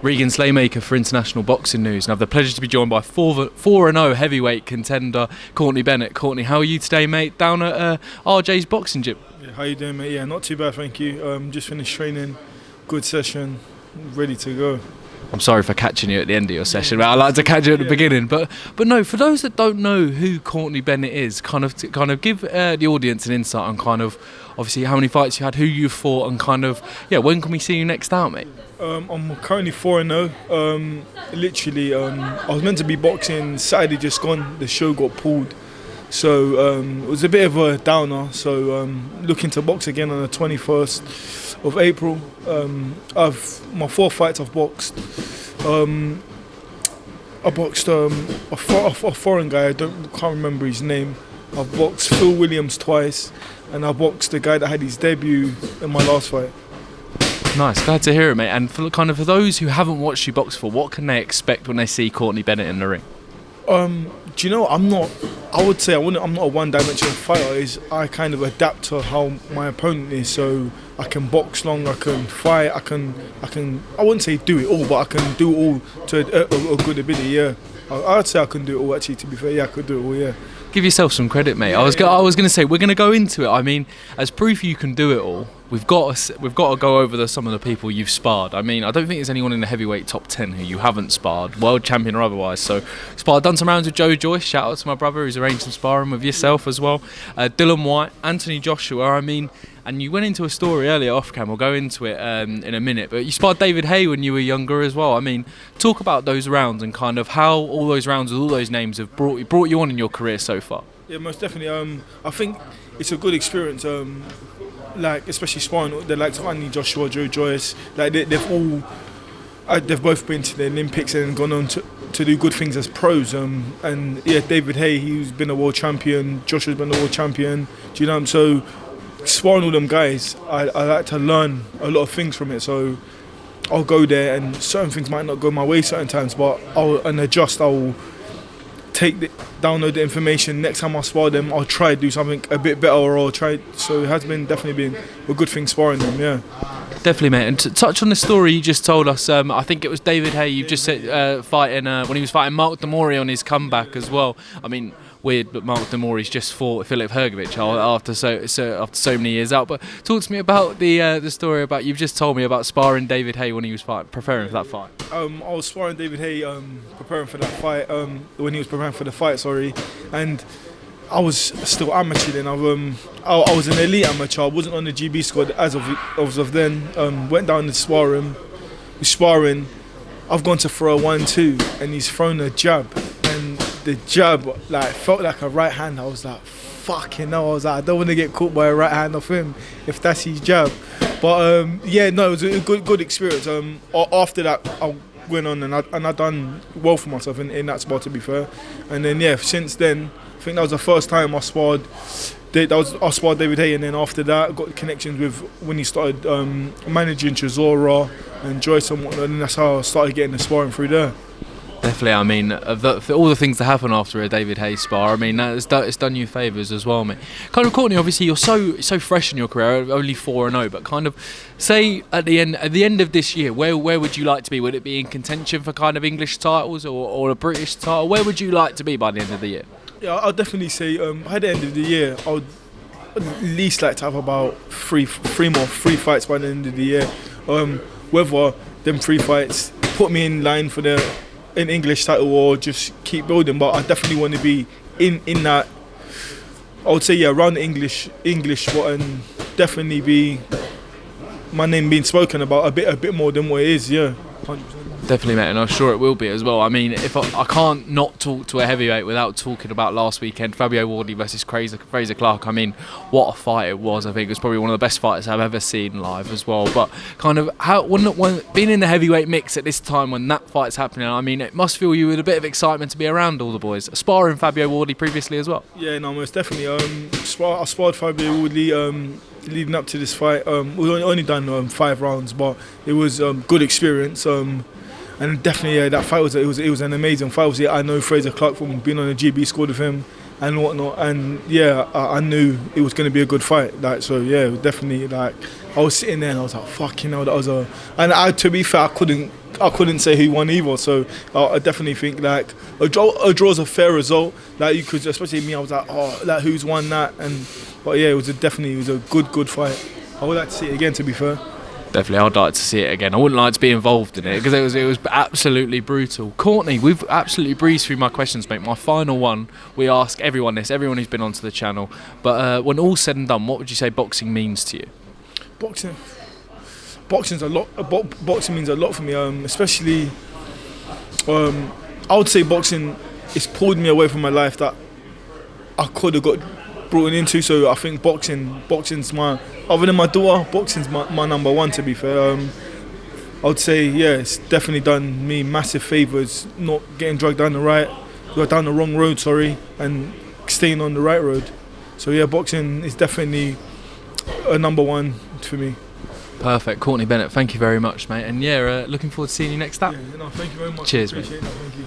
Regan Slaymaker for International Boxing News, and I have the pleasure to be joined by 4-0 heavyweight contender Courtney Bennett. Courtney, how are you today, mate? Down at RJ's boxing gym. Yeah, how you doing, mate? Yeah, not too bad, thank you. Just finished training, good session, ready to go. I'm sorry for catching you at the end of your session, but I like to catch you at the beginning. But no, for those that don't know who Courtney Bennett is, kind of give the audience an insight on kind of obviously how many fights you had, who you fought, and kind of when can we see you next out, mate? I'm currently 4-0. Literally, I was meant to be boxing Saturday just gone. The show got pulled, so it was a bit of a downer. So looking to box again on the 21st of April. My 4 fights I've boxed. I boxed a foreign guy. I can't remember his name. I've boxed Phil Williams twice, and I boxed the guy that had his debut in my last fight. Nice, glad to hear it, mate. And for those who haven't watched you box before, what can they expect when they see Courtney Bennett in the ring? Do you know, I'm not a one-dimensional fighter. I kind of adapt to how my opponent is, so I can box long, I can fight, I wouldn't say do it all, but I can do it all to a good ability, yeah. I'd say I can do it all, actually, to be fair. Yeah, I could do it all, yeah. Give yourself some credit, mate. I was going to say, we're going to go into it. I mean, as proof you can do it all, we've got to go over some of the people you've sparred. I mean, I don't think there's anyone in the heavyweight top 10 who you haven't sparred, world champion or otherwise. So, done some rounds with Joyce. Shout out to my brother who's arranged some sparring with yourself as well. Dillon White, Anthony Joshua. I mean, and you went into a story earlier off cam. We'll go into it in a minute. But you sparred David Haye when you were younger as well. I mean, talk about those rounds and kind of how all those rounds with all those names have brought you on in your career so far. Yeah, most definitely. I think it's a good experience. Like especially sparring the likes of Anthony Joshua, Joyce. Like they've both been to the Olympics and gone on to do good things as pros. And yeah, David Haye, he's been a world champion. Joshua's been a world champion. Do you know? So sparring all them guys, I like to learn a lot of things from it. So I'll go there, and certain things might not go my way certain times, but I'll adjust. I'll download the information. Next time I spar them, I'll try to do something a bit better, or I'll try. So it has definitely been a good thing sparring them, yeah. Definitely, mate. And to touch on the story you just told us, I think it was David Haye. You've just said fighting when he was fighting Mark Demori on his comeback as well. I mean, weird, but Mark Demori's just fought Filip Hrgović after so many years out. But talk to me about the story about you've just told me about sparring David Haye when he was preparing for that fight. I was sparring David Haye, preparing for that fight. When he was preparing for the fight, and I was still amateur then. I was an elite amateur. I wasn't on the GB squad as of then. Went down to sparring. We're sparring. I've gone to throw a 1-2, and he's thrown a jab. The jab felt like a right hand. I was like, fucking hell. I was like, I don't want to get caught by a right hand off him if that's his jab. But it was a good experience. After that, I went on and I done well for myself in that spot, to be fair. And then since then, I think that was the first time I sparred. I sparred David Haye, and then after that, I got connections with when he started managing Chisora and Joyce and whatnot, and that's how I started getting the sparring through there. Definitely, I mean, all the things that happen after a David Haye spar, I mean, it's done you favours as well, mate. Kind of, Courtney, obviously you're so fresh in your career, only 4-0, but kind of, say at the end of this year, where would you like to be? Would it be in contention for kind of English titles or a British title? Where would you like to be by the end of the year? Yeah, I'll definitely say by the end of the year, I would at least like to have about three fights by the end of the year. Whether them 3 fights put me in line for an English title or just keep building, but I definitely want to be in that. I would say around the English spot, and definitely be my name being spoken about a bit more than what it is. Yeah, 100%. Definitely, mate, and I'm sure it will be as well. I mean, if I can't not talk to a heavyweight without talking about last weekend, Fabio Wardley versus Frazer Clarke. I mean, what a fight it was. I think it was probably one of the best fights I've ever seen live as well. But kind of when being in the heavyweight mix at this time when that fight's happening, I mean, it must fill you with a bit of excitement to be around all the boys. Sparring Fabio Wardley previously as well. Yeah, no, most definitely. I sparred Fabio Wardley leading up to this fight. We only done 5 rounds, but it was good experience. And definitely, that fight was an amazing fight. I know Frazer Clarke from being on the GB squad with him, and whatnot. And yeah, I knew it was going to be a good fight. Like, so yeah, definitely. Like, I was sitting there and I was like, fucking hell, that was a. And to be fair, I couldn't say who won either. So I definitely think like a draw is a fair result. Like, you could, especially me, I was like, oh, like, who's won that? But yeah, it was a good fight. I would like to see it again, to be fair. Definitely, I'd like to see it again. I wouldn't like to be involved in it because it was absolutely brutal. Courtney, we've absolutely breezed through my questions, mate. My final one, we ask everyone everyone who's been onto the channel. But when all's said and done, what would you say boxing means to you? Boxing's a lot. Boxing means a lot for me, especially. I would say boxing has pulled me away from my life that I could have got brought into. So I think boxing's my, other than my daughter, boxing's my number one, to be fair. I would say, yeah, it's definitely done me massive favours not getting dragged down the wrong road, and staying on the right road. So yeah, boxing is definitely a number one for me. Perfect. Courtney Bennett, thank you very much, mate. And yeah, looking forward to seeing you next up. Yeah, no, thank you very much. Cheers, appreciate mate. It. Thank you.